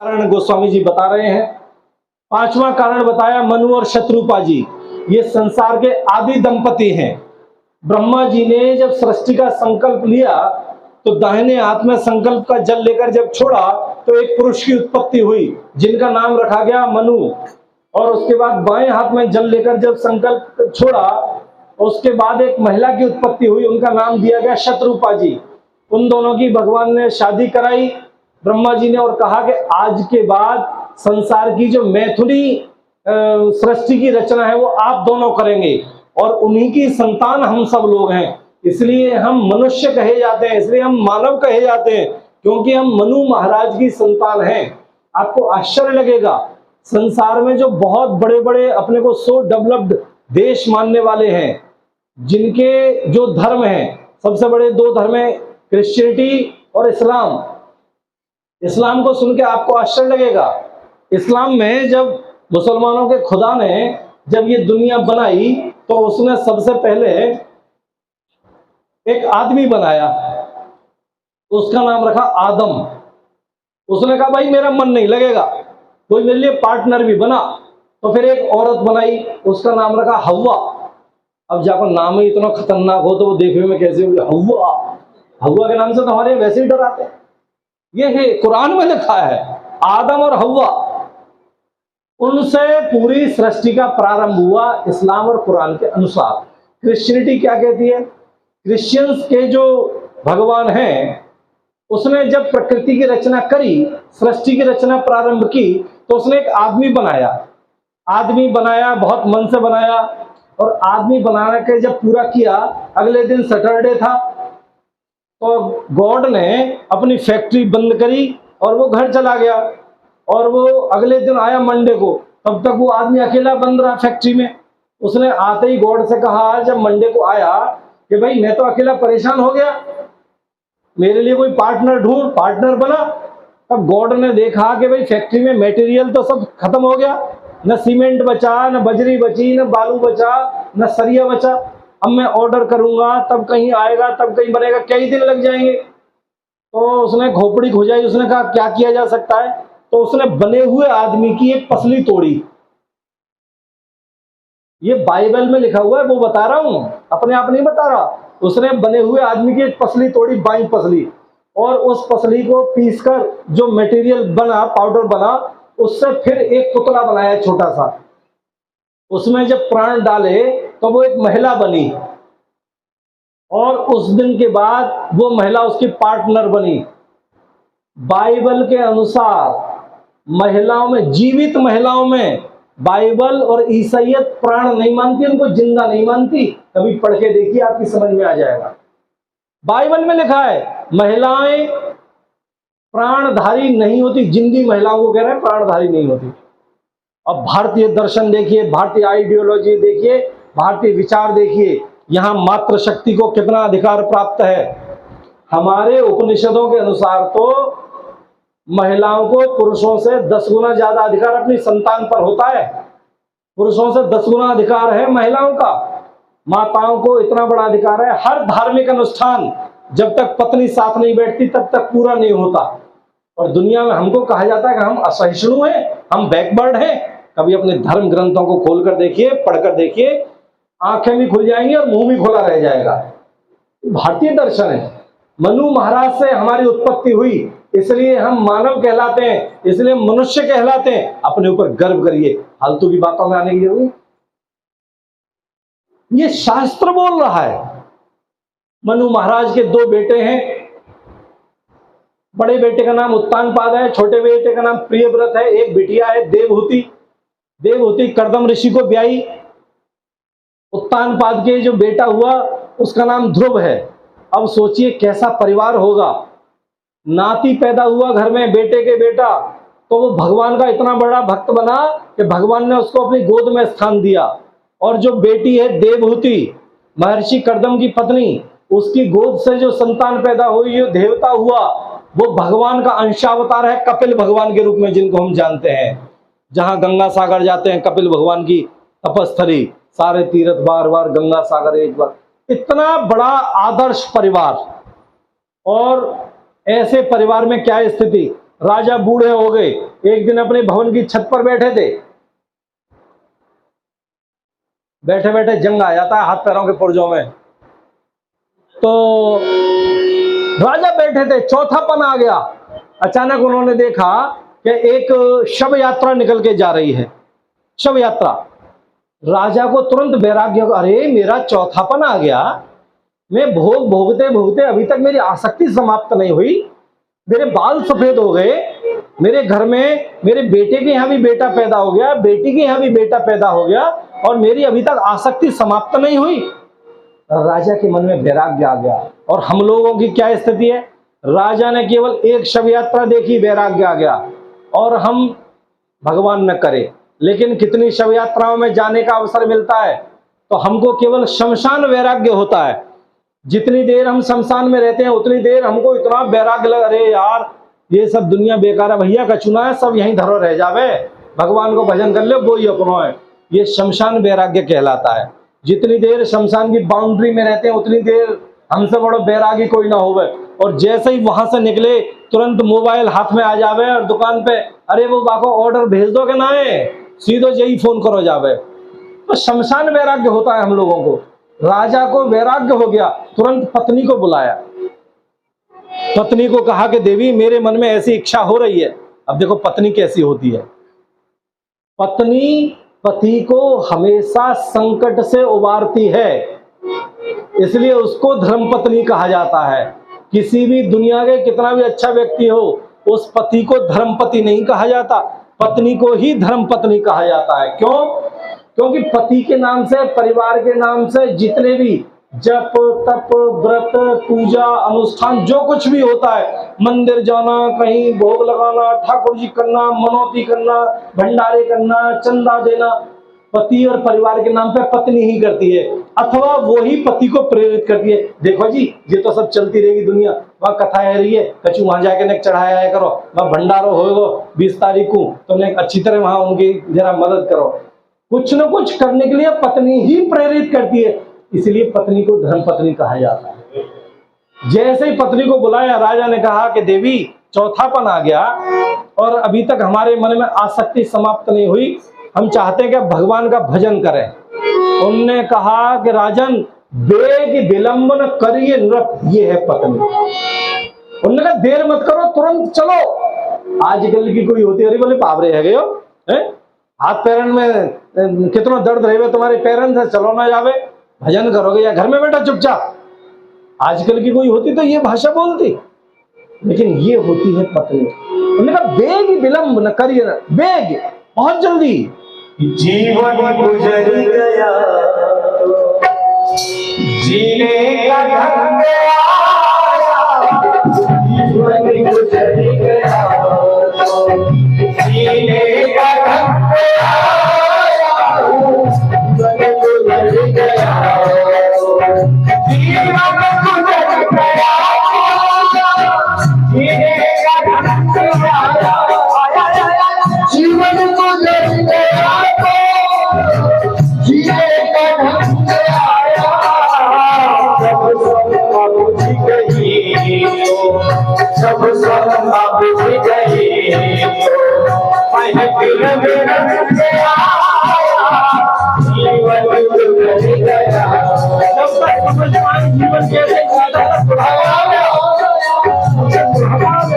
कारण गोस्वामी जी बता रहे हैं। पांचवा कारण बताया मनु और शत्रुपा जी, ये संसार के आदि दंपति हैं। ब्रह्मा जी ने जब सृष्टि का संकल्प लिया तो दाहिने हाथ में संकल्प का जल लेकर जब छोड़ा तो एक पुरुष की उत्पत्ति हुई जिनका नाम रखा गया मनु, और उसके बाद बाएं हाथ में जल लेकर जब संकल्प छोड़ा उसके बाद एक महिला की उत्पत्ति हुई, उनका नाम दिया गया शत्रुपा जी। उन दोनों की भगवान ने शादी कराई ब्रह्मा जी ने और कहा कि आज के बाद संसार की जो मैथुनी सृष्टि की रचना है वो आप दोनों करेंगे और उन्हीं की संतान हम सब लोग हैं, इसलिए हम मनुष्य कहे जाते हैं, इसलिए हम मानव कहे जाते हैं क्योंकि हम मनु महाराज की संतान हैं। आपको आश्चर्य लगेगा, संसार में जो बहुत बड़े बड़े अपने को सो डेवलप्ड देश मानने वाले हैं, जिनके जो धर्म हैं, सबसे बड़े दो धर्म है क्रिश्चियनिटी और इस्लाम। इस्लाम को सुन के आपको आश्चर्य लगेगा, इस्लाम में जब मुसलमानों के खुदा ने जब ये दुनिया बनाई तो उसने सबसे पहले एक आदमी बनाया, उसका नाम रखा आदम। उसने कहा भाई मेरा मन नहीं लगेगा, कोई मेरे लिए पार्टनर भी बना, तो फिर एक औरत बनाई, उसका नाम रखा हव्वा। अब जाकर नाम ही इतना खतरनाक हो तो वो देखने में कैसे होगी, हव्वा। हव्वा के नाम से तो हमारे वैसे ही डर आते हैं। ये है कुरान में लिखा है, आदम और हव्वा, उनसे पूरी सृष्टि का प्रारंभ हुआ इस्लाम और कुरान के अनुसार। क्रिश्चियनिटी क्या कहती है, क्रिश्चियंस के जो भगवान हैं उसने जब प्रकृति की रचना करी, सृष्टि की रचना प्रारंभ की तो उसने एक आदमी बनाया। आदमी बनाया, बहुत मन से बनाया, और आदमी बनाने के जब पूरा किया, अगले दिन सैटरडे था तो गॉड ने अपनी फैक्ट्री बंद करी और वो घर चला गया, और वो अगले दिन आया मंडे को, तब तक वो आदमी अकेला बंद रहा फैक्ट्री में। उसने आते ही गॉड से कहा जब मंडे को आया कि भाई मैं तो अकेला परेशान हो गया, मेरे लिए कोई पार्टनर ढूंढ। पार्टनर बना। तब गॉड ने देखा कि भाई फैक्ट्री में मटेरियल तो सब खत्म हो गया, न सीमेंट बचा, न बजरी बची, न बालू बचा, न सरिया बचा। अब मैं ऑर्डर करूंगा तब कहीं आएगा, तब कहीं बनेगा, कई दिन लग जाएंगे। तो उसने खोपड़ी खुजाई, उसने कहा क्या किया जा सकता है, तो उसने बने हुए आदमी की एक पसली तोड़ी। ये बाइबल में लिखा हुआ है, वो बता रहा हूं, अपने आप नहीं बता रहा। उसने बने हुए आदमी की एक पसली तोड़ी, बाई पसली, और उस पसली को पीसकर जो मटेरियल बना, पाउडर बना, उससे फिर एक पुतला बनाया छोटा सा। उसमें जब प्राण डाले तो वो एक महिला बनी, और उस दिन के बाद वो महिला उसकी पार्टनर बनी। बाइबल के अनुसार महिलाओं में, जीवित महिलाओं में, बाइबल और ईसाइयत प्राण नहीं मानती, उनको जिंदा नहीं मानती। कभी पढ़ के देखिए, आपकी समझ में आ जाएगा। बाइबल में लिखा है महिलाएं प्राणधारी नहीं होती, जिंदी महिलाओं को कह रहे हैं प्राणधारी नहीं होती। अब भारतीय दर्शन देखिए, भारतीय आइडियोलॉजी देखिए, भारतीय विचार देखिए, यहां मातृ शक्ति को कितना अधिकार प्राप्त है। हमारे उपनिषदों के अनुसार तो महिलाओं को पुरुषों से 10 गुना ज्यादा अधिकार अपनी संतान पर होता है। पुरुषों से 10 गुना अधिकार है महिलाओं का। माताओं को इतना बड़ा अधिकार है। हर धार्मिक अनुष्ठान जब तक पत्नी साथ नहीं बैठती तब तक पूरा नहीं होता। और दुनिया में हमको कहा जाता है कि हम असहिष्णु हैं, हम बैकवर्ड हैं। कभी अपने धर्म ग्रंथों को खोलकर देखिए, पढ़कर देखिए, आंखें भी खुल जाएंगी और मुंह भी खुला रह जाएगा। भारतीय दर्शन है। मनु महाराज से हमारी उत्पत्ति हुई, इसलिए हम मानव कहलाते हैं, इसलिए मनुष्य कहलाते हैं। अपने ऊपर गर्व करिए, फालतू की बातों में आने की जरूरत। ये शास्त्र बोल रहा है। मनु महाराज के 2 बेटे हैं। बड़े बेटे का नाम उत्तानपाद है, छोटे बेटे का नाम प्रियव्रत है। एक बिटिया है देवहूति। देवहूति कर्दम ऋषि को ब्याई। उत्तानपाद के जो बेटा हुआ उसका नाम ध्रुव है। अब सोचिए कैसा परिवार होगा। नाती पैदा हुआ घर में, बेटे के बेटा, तो वो भगवान का इतना बड़ा भक्त बना कि भगवान ने उसको अपनी गोद में स्थान दिया। और जो बेटी है देवहूति, महर्षि कर्दम की पत्नी, उसकी गोद से जो संतान पैदा हुई, जो देवता हुआ, वो भगवान का अंशावतार है, कपिल भगवान के रूप में, जिनको हम जानते हैं। जहां गंगा सागर जाते हैं, कपिल भगवान की तपस्थली, सारे तीर्थ बार बार, गंगा सागर एक बार। इतना बड़ा आदर्श परिवार। और ऐसे परिवार में क्या स्थिति, राजा बूढ़े हो गए, एक दिन अपने भवन की छत पर बैठे थे, बैठे बैठे जंग आ जाता है हाथ पैरों के पुर्जों में। तो राजा बैठे थे, चौथापन आ गया। अचानक उन्होंने देखा कि एक शव यात्रा निकल के जा रही है, शव यात्रा। राजा को तुरंत वैराग्य, अरे मेरा चौथापन आ गया, मैं भोग भोगते भोगते अभी तक मेरी आसक्ति समाप्त नहीं हुई, मेरे बाल सफेद हो गए, मेरे घर में मेरे बेटे के यहाँ भी बेटा पैदा हो गया, बेटी के यहाँ भी बेटा पैदा हो गया, और मेरी अभी तक आसक्ति समाप्त नहीं हुई। राजा के मन में वैराग्य आ गया। और हम लोगों की क्या स्थिति है? राजा ने केवल एक शव यात्रा देखी, वैराग्य आ गया, और हम भगवान न करे, लेकिन कितनी शव यात्राओं में जाने का अवसर मिलता है, तो हमको केवल शमशान वैराग्य होता है। जितनी देर हम शमशान में रहते हैं उतनी देर हमको इतना वैराग्य लगा, अरे यार ये सब दुनिया बेकार है, भैया का चुना है, सब यहीं धरो रह जावे, भगवान को भजन कर ले, वो ही अपनो है। ये शमशान वैराग्य कहलाता है। जितनी देर शमशान की बाउंड्री में रहते हैं उतनी देर हमसे बड़ो बैरागी कोई ना होवे, और जैसे ही वहां से निकले तुरंत मोबाइल हाथ में आ जावे और दुकान पे, अरे वो बाको ऑर्डर भेज दो कि ना है, सीधो यही फोन करो जावे। तो शमशान वैराग्य होता है हम लोगों को। राजा को वैराग्य हो गया, तुरंत पत्नी को बुलाया, पत्नी को कहा कि देवी मेरे मन में ऐसी इच्छा हो रही है। अब देखो पत्नी कैसी होती है, पत्नी पति को हमेशा संकट से उबारती है, इसलिए उसको धर्मपत्नी कहा जाता है। किसी भी दुनिया के कितना भी अच्छा व्यक्ति हो, उस पति को धर्मपति नहीं कहा जाता, पत्नी को ही धर्मपत्नी कहा जाता है। क्यों? क्योंकि पति के नाम से, परिवार के नाम से जितने भी जप तप व्रत पूजा अनुष्ठान जो कुछ भी होता है, मंदिर जाना, कहीं भोग लगाना, ठाकुर जी करना, मनौती करना, भंडारे करना, चंदा देना, पति और परिवार के नाम पे पत्नी ही करती है, अथवा वो ही पति को प्रेरित करती है। देखो जी ये तो सब चलती रहेगी दुनिया, वहाँ कथा है रही है, कछु वहां जाके ने चढ़ाया है करो, वहाँ भंडारो होगा 20 तारीख को, तुमने अच्छी तरह वहां उनकी जरा मदद करो। कुछ न कुछ करने के लिए पत्नी ही प्रेरित करती है, इसलिए पत्नी को धर्मपत्नी कहा जाता है। जैसे ही पत्नी को बुलाया, राजा ने कहा कि देवी चौथापन आ गया और अभी तक हमारे मन में आसक्ति समाप्त नहीं हुई, हम चाहते हैं कि भगवान का भजन करें। उनने कहा कि राजन बेग विलंबन करिए नृप, ये है पत्नी। उन्होंने कहा देर मत करो, तुरंत चलो। आजकल की कोई होती है, अरे बोले पावरे है गए हो, हाथ पैरन में कितना दर्द रहे तुम्हारे पैरन से, चलो ना जावे, भजन करोगे या घर में बैठा चुपचाप। आजकल की कोई होती तो ये भाषा बोलती, लेकिन ये होती है पत्नी। उन्होंने कहा बेग विलंब न करिए, बेग बहुत जल्दी। जीवन गुजर गया जीने का ढंग आया, जीवन गुजर गया जीने का ढंग आया, जीवन गुजर गया जीवन गुजर गया जीने का ढंग आया, जीवन गुजर गया जीने का ढंग आया, सब सपना बुझ गई महफिल में रंग गया, जीवन गुजर गया। जीवन कैसे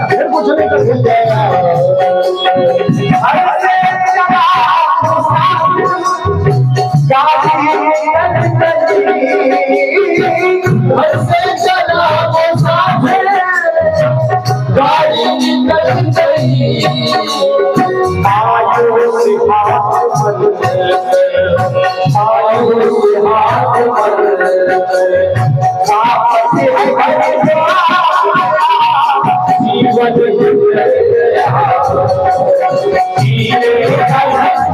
फिर कुछ नहीं कर सकते। गाड़ी निकल गई आयु से हाथ बदले, आयु से हाथ बदले, जीवन गुजर गया जीने का ढंग आया,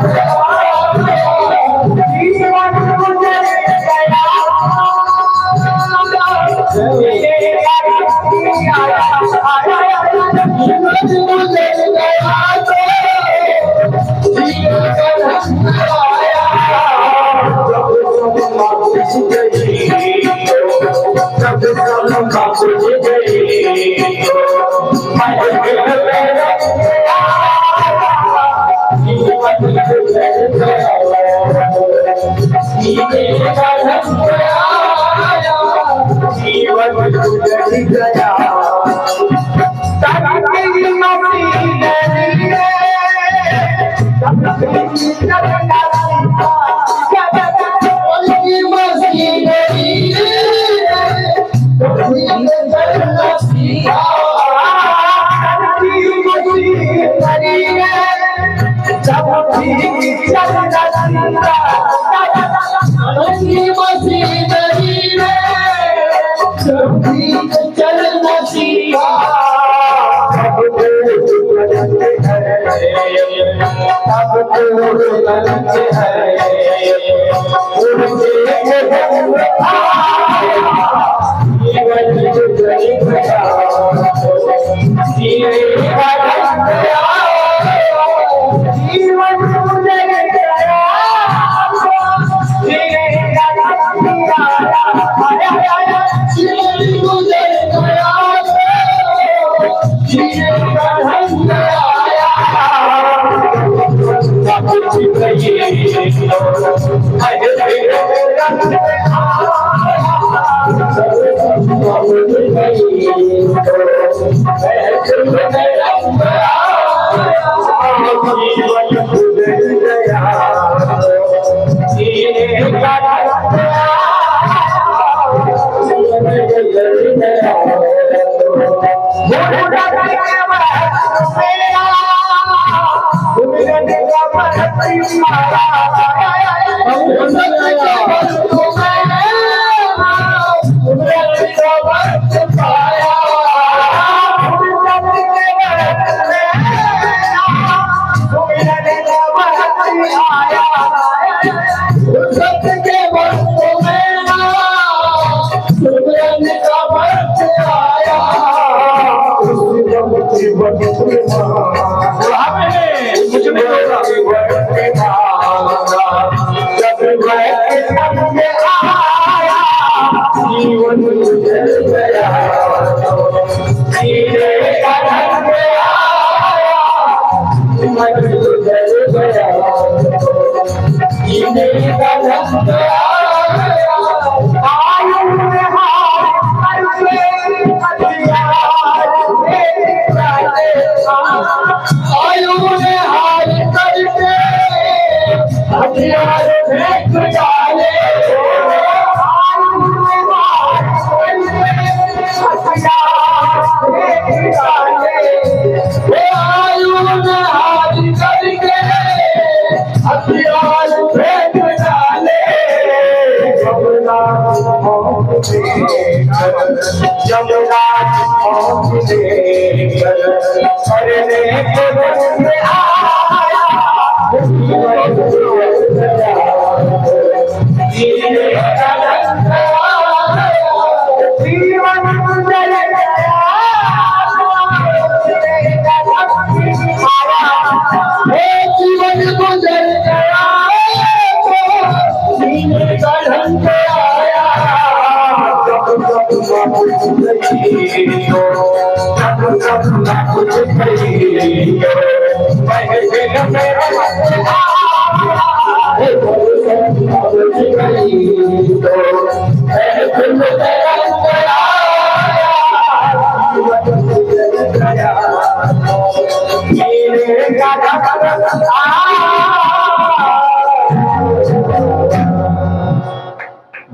जीवन गुजर गया जीने का ढंग आया, जीवन गुजर गया जीने का ढंग आया, जब सब बुझ गई का ढंग आया, जीवन गुजर गया। तकदीर मसीह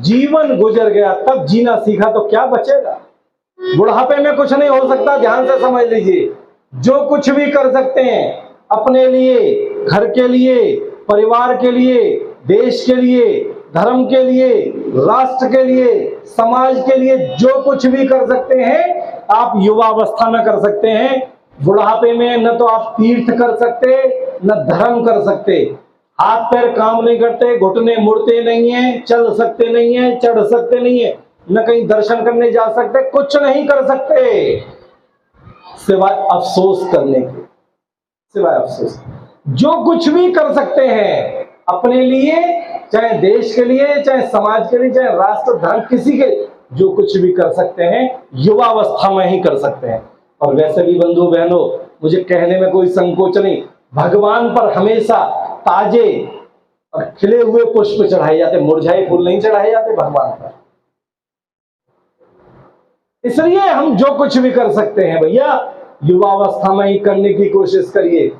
जीवन गुजर गया, तब जीना सीखा तो क्या बचेगा। बुढ़ापे में कुछ नहीं हो सकता, ध्यान से समझ लीजिए। जो कुछ भी कर सकते हैं अपने लिए, घर के लिए, परिवार के लिए, देश के लिए, धर्म के लिए, राष्ट्र के लिए, समाज के लिए, जो कुछ भी कर सकते हैं आप युवावस्था में कर सकते हैं। बुढ़ापे में न तो आप तीर्थ कर सकते न धर्म कर सकते, हाथ पैर काम नहीं करते, घुटने मुड़ते नहीं है, चल सकते नहीं है, चढ़ सकते नहीं है, न कहीं दर्शन करने जा सकते, कुछ नहीं कर सकते सिवाय अफसोस करने के, सिवाय अफसोस। जो कुछ भी कर सकते हैं अपने लिए, चाहे देश के लिए, चाहे समाज के लिए, चाहे राष्ट्र धर्म, किसी के, जो कुछ भी कर सकते हैं युवावस्था में ही कर सकते हैं। और वैसे भी बंधु बहनों, मुझे कहने में कोई संकोच नहीं, भगवान पर हमेशा ताजे और खिले हुए पुष्प चढ़ाए जाते, मुरझाए फूल नहीं चढ़ाए जाते भगवान पर। इसलिए हम जो कुछ भी कर सकते हैं भैया, युवावस्था में ही करने की कोशिश करिए।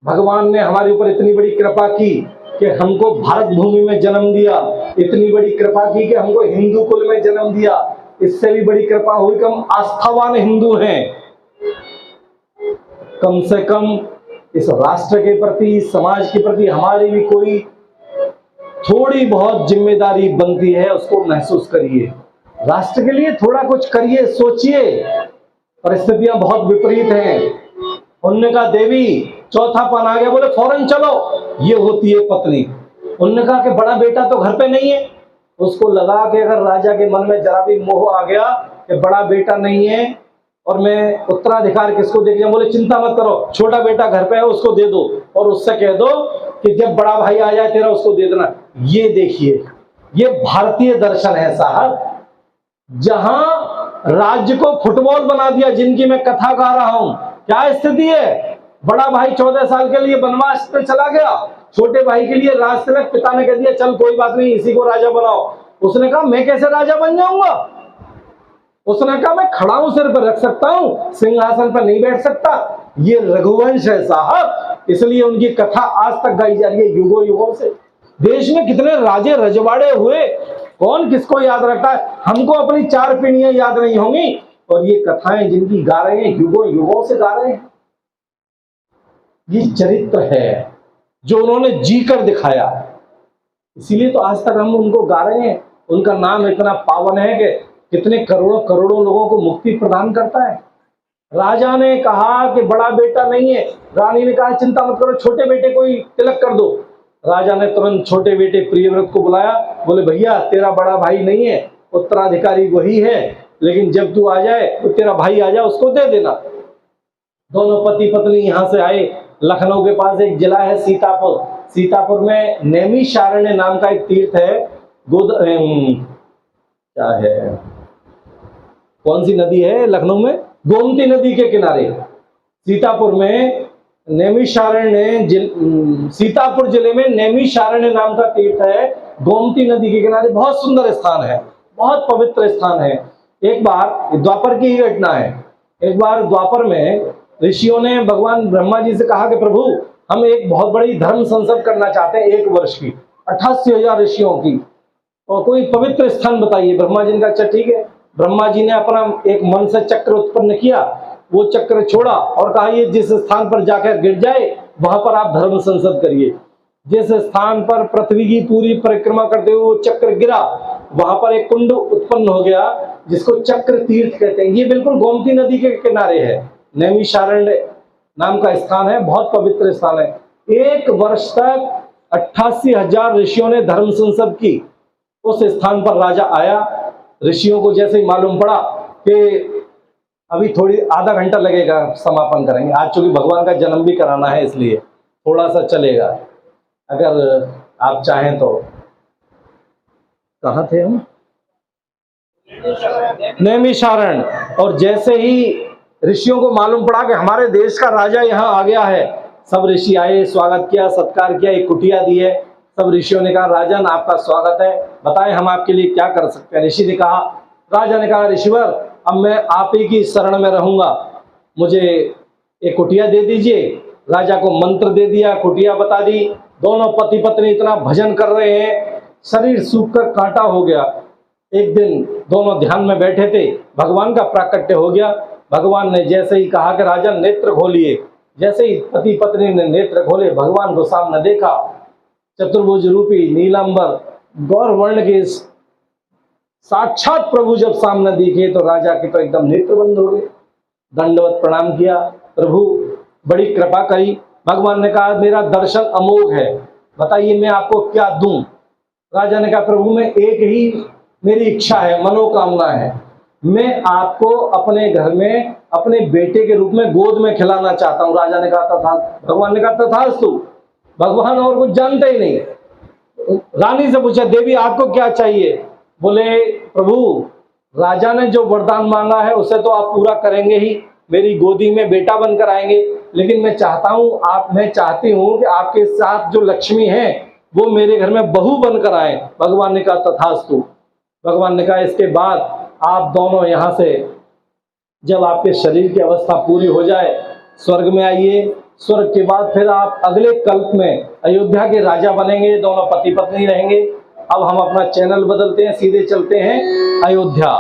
भगवान ने हमारे ऊपर इतनी बड़ी कृपा की कि हमको भारत भूमि में जन्म दिया, इतनी बड़ी कृपा की कि हमको हिंदू कुल में जन्म दिया। इससे भी बड़ी कृपा हुई कि हम आस्थावान हिंदू हैं। कम से कम इस राष्ट्र के प्रति, समाज के प्रति हमारी भी कोई थोड़ी बहुत जिम्मेदारी बनती है, उसको महसूस करिए। राष्ट्र के लिए थोड़ा कुछ करिए, सोचिए। परिस्थितियां बहुत विपरीत हैं। उन्होंने कहा देवी चौथा पन आ गया, बोले फौरन चलो, ये होती है पत्नी। उन्होंने कहा कि बड़ा बेटा तो घर पे नहीं है। उसको लगा कि अगर राजा के मन में जरा भी मोह आ गया कि बड़ा बेटा नहीं है और मैं उत्तराधिकार किसको दे दिया, बोले चिंता मत करो, छोटा बेटा घर पे है, उसको दे दो और उससे कह दो कि जब बड़ा भाई आ जाए तेरा उसको दे देना। ये देखिए, ये भारतीय दर्शन है साहब, जहां राज्य को फुटबॉल बना दिया, जिनकी मैं कथा गा रहा हूं। क्या स्थिति है, बड़ा भाई 14 साल के लिए वनवास पे चला गया, छोटे भाई के लिए राज तिलक पिता ने कह दिया चल कोई बात नहीं इसी को राजा बनाओ। उसने कहा मैं कैसे राजा बन जाऊंगा। उसने कहा मैं खड़ा हूं, सिर पर रख सकता हूं, सिंहासन पर नहीं बैठ सकता। ये रघुवंश है साहब, इसलिए उनकी कथा आज तक गाई जा रही है, युगों युगों से। देश में कितने राजे रजवाड़े हुए, कौन किसको याद रखता है। हमको अपनी 4 पीढ़ियां याद नहीं होंगी, और ये कथाएं जिनकी गा रहे हैं युगों युगों से गा रहे हैं। ये चरित्र है जो उन्होंने जी कर दिखाया, इसीलिए तो आज तक हम उनको गा रहे हैं। उनका नाम इतना पावन है कि कितने करोड़ों करोड़ों लोगों को मुक्ति प्रदान करता है। राजा ने कहा कि बड़ा बेटा नहीं है, रानी ने कहा चिंता मत करो, छोटे बेटे को ही तिलक कर दो। राजा ने तुरंत छोटे बेटे प्रियव्रत को बुलाया, बोले भैया तेरा बड़ा भाई नहीं है, उत्तराधिकारी वही है, लेकिन जब तू आ जाए तो तेरा भाई आ जाए, उसको दे देना। दोनों पति पत्नी यहां से आए। लखनऊ के पास एक जिला है सीतापुर, सीतापुर में नैमिषारण्य नाम का एक तीर्थ है। क्या है, कौन सी नदी है लखनऊ में, गोमती नदी के किनारे सीतापुर में नैमिषारण्य सीतापुर जिले में नैमिषारण्य नाम का तीर्थ है, गोमती नदी के किनारे। बहुत सुंदर स्थान है, बहुत पवित्र स्थान है। एक बार द्वापर की ही घटना है, एक बार द्वापर में ऋषियों ने भगवान ब्रह्मा जी से कहा कि प्रभु हम एक बहुत बड़ी धर्म संसद करना चाहते हैं, 1 वर्ष की, 88,000 ऋषियों की, और कोई पवित्र स्थान बताइए। ब्रह्मा जी ने कहा अच्छा ठीक है। ब्रह्मा जी ने अपना एक मन से चक्र उत्पन्न किया, वो चक्र छोड़ा और कहा ये जिस स्थान पर जाकर गिर जाए वहां पर आप धर्म संसद करिए। जिस स्थान पर पृथ्वी की पूरी परिक्रमा करते हुए वो चक्र गिरा, वहां पर एक कुंड उत्पन्न हो गया जिसको चक्र तीर्थ कहते हैं। ये बिल्कुल गोमती नदी के किनारे है, नैमिषारण्य नाम का स्थान है, बहुत पवित्र स्थान है। 1 वर्ष तक 88,000 ऋषियों ने धर्म संसद की। उस स्थान पर राजा आया, ऋषियों को जैसे ही मालूम पड़ा कि अभी थोड़ी आधा घंटा लगेगा समापन करेंगे, आज चूंकि भगवान का जन्म भी कराना है इसलिए थोड़ा सा चलेगा, अगर आप चाहें तो। कहाँ थे हम, नैमिषारण्य। और जैसे ही ऋषियों को मालूम पड़ा कि हमारे देश का राजा यहाँ आ गया है, सब ऋषि आए, स्वागत किया, सत्कार किया, एक कुटिया दी है। सब ऋषियों ने कहा राजन आपका स्वागत है, बताएं हम आपके लिए क्या कर सकते हैं। ऋषि ने कहा, राजा ने कहा ऋषिवर अब मैं आप ही की शरण में रहूंगा, मुझे एक कुटिया दे दीजिए। राजा को मंत्र दे दिया, कुटिया बता दी। दोनों पति पत्नी इतना भजन कर रहे हैं, शरीर सूखकर कांटा हो गया। एक दिन दोनों ध्यान में बैठे थे, भगवान का प्राकट्य हो गया। भगवान ने जैसे ही कहा कि राजन नेत्र खोलिए, जैसे ही पति पत्नी ने नेत्र खोले, भगवान को सामने देखा, चतुर्भुज रूपी नीलांबर गौर वर्ण के साक्षात प्रभु जब सामने दिखे तो राजा के तो एकदम नेत्र बंद हो गए। दंडवत प्रणाम किया, प्रभु बड़ी कृपा करी। भगवान ने कहा मेरा दर्शन अमोघ है, बताइए मैं आपको क्या दूं। राजा ने कहा प्रभु मैं एक ही मेरी इच्छा है, मनोकामना है, मैं आपको अपने घर में अपने बेटे के रूप में गोद में खिलाना चाहता हूं। राजा ने कहा था, भगवान ने कहा तथास्तु। भगवान और कुछ जानते ही नहीं। रानी से पूछा देवी आपको क्या चाहिए। बोले प्रभु राजा ने जो वरदान मांगा है उसे तो आप पूरा करेंगे ही, मेरी गोदी में बेटा बनकर आएंगे, लेकिन मैं चाहती हूं कि आपके साथ जो लक्ष्मी है वो मेरे घर में बहू बनकर आए। भगवान ने कहा तथास्तु। भगवान ने कहा इसके बाद आप दोनों यहाँ से जब आपके शरीर की अवस्था पूरी हो जाए स्वर्ग में आइए। स्वर्ग के बाद फिर आप अगले कल्प में अयोध्या के राजा बनेंगे, दोनों पति पत्नी रहेंगे। अब हम अपना चैनल बदलते हैं, सीधे चलते हैं अयोध्या।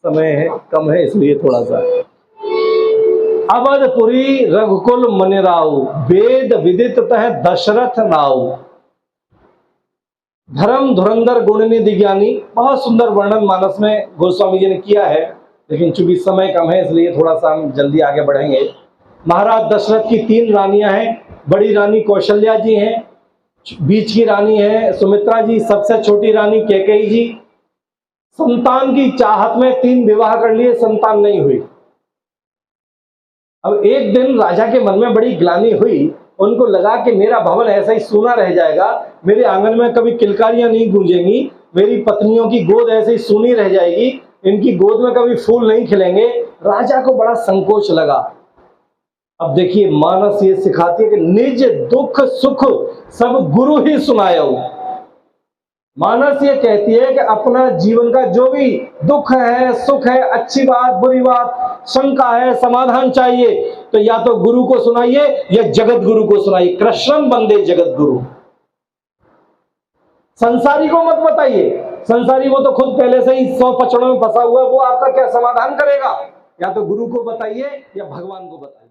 समय कम है इसलिए थोड़ा सा। अवधपुरी रघुकुल मनिराऊ, वेद विदित तह दशरथ नाऊ। धर्म धुरंधर गुणनिधि ज्ञानी, बहुत सुंदर वर्णन मानस में गोस्वामी जी ने किया है, लेकिन चूंकि समय कम है इसलिए थोड़ा सा हम जल्दी आगे बढ़ेंगे। महाराज दशरथ की 3 रानियां हैं। बड़ी रानी कौशल्या जी हैं, बीच की रानी है सुमित्रा जी, सबसे छोटी रानी कैकेयी जी। संतान की चाहत में 3 विवाह कर लिए, संतान नहीं हुई। अब एक दिन राजा के मन में बड़ी ग्लानि हुई। उनको लगा कि मेरा भवन ऐसा ही सूना रह जाएगा, मेरे आंगन में कभी किलकारियां नहीं गूंजेंगी, मेरी पत्नियों की गोद ऐसे ही सूनी रह जाएगी, इनकी गोद में कभी फूल नहीं खिलेंगे। राजा को बड़ा संकोच लगा। अब देखिए मानस ये सिखाती है कि निज दुख सुख सब गुरु ही सुनायो। मानस ये कहती है कि अपना जीवन का जो भी दुख है, सुख है, अच्छी बात, बुरी बात, शंका है, समाधान चाहिए तो या तो गुरु को सुनाइए या जगत गुरु को सुनाइए। कृष्णम वंदे जगत गुरु। संसारी को मत बताइए, संसारी वो तो खुद पहले से ही 100 पचड़ों में फंसा हुआ है, वो आपका क्या समाधान करेगा। या तो गुरु को बताइए या भगवान को बताइए।